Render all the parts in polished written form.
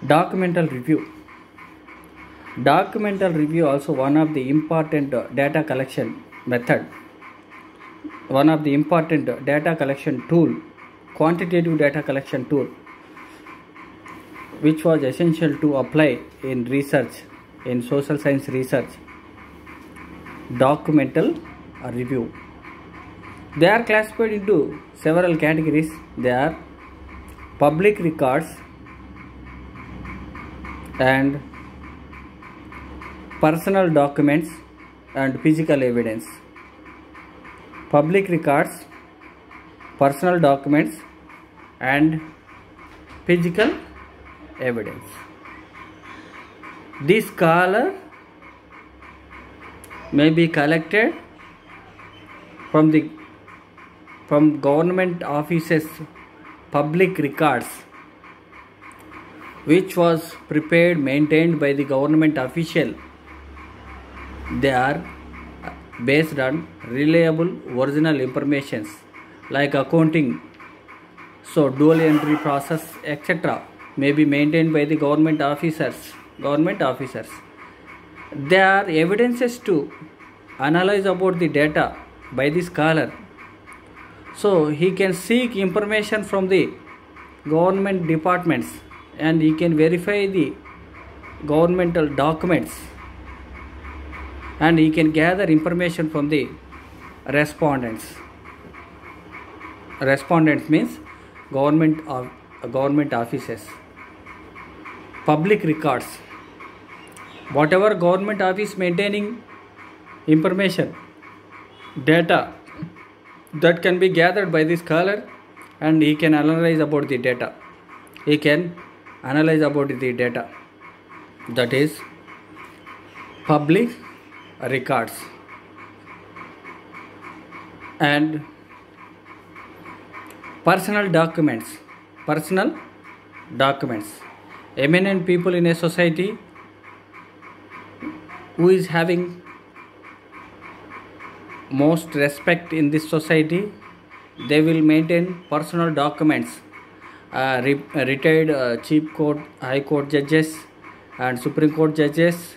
Documental review. Documental review also one of the important data collection method. One of the important data collection tool, quantitative data collection tool, which was essential to apply in research, in social science research. Documental review. They are classified into several categories. They are public records and personal documents and physical evidence. Public records, personal documents and physical evidence. This scholar may be collected from government offices public records, which was prepared, maintained by the government official. They are based on reliable original informations like accounting, so dual entry process, etc. may be maintained by the government officers. There are evidences to analyze about the data by the scholar. So he can seek information from the government departments and he can verify the governmental documents and he can gather information from the respondents. Respondents means government offices. Public records. Whatever government office maintaining information, data that can be gathered by the scholar and he can analyze about the data. That is public records. And personal documents. Eminent people in a society who is having most respect in this society, they will maintain personal documents. Retired chief court, high court judges and supreme court judges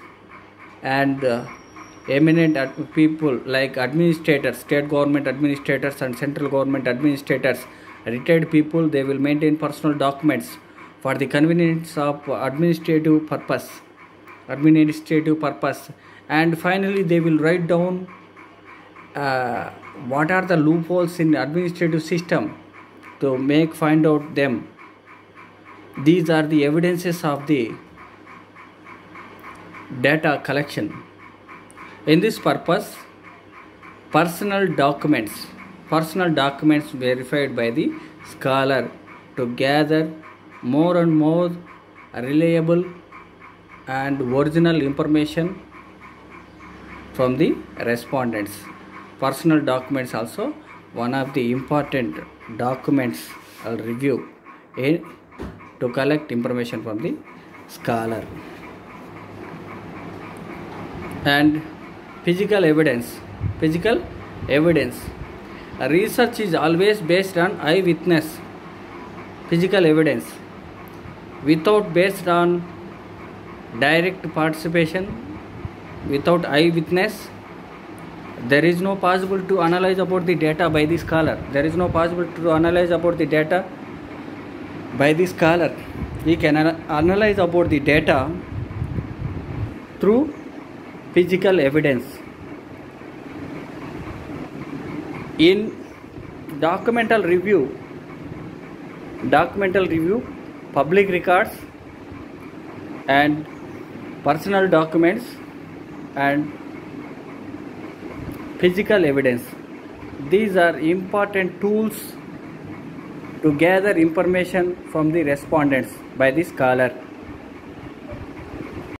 and eminent people like administrators, state government administrators and central government administrators, retired people, they will maintain personal documents for the convenience of administrative purpose. And finally they will write down what are the loopholes in administrative system to find out them. These are the evidences of the data collection. In this purpose, personal documents verified by the scholar to gather more and more reliable and original information from the respondents. Personal documents also one of the important documents review to collect information from the scholar. And physical evidence. Research is always based on eyewitness physical evidence. Without based on direct participation, without eyewitness, there is no possible to analyze about the data by the scholar. He can analyze about the data through physical evidence. In documental review, public records and personal documents and physical evidence. These are important tools to gather information from the respondents by the scholar.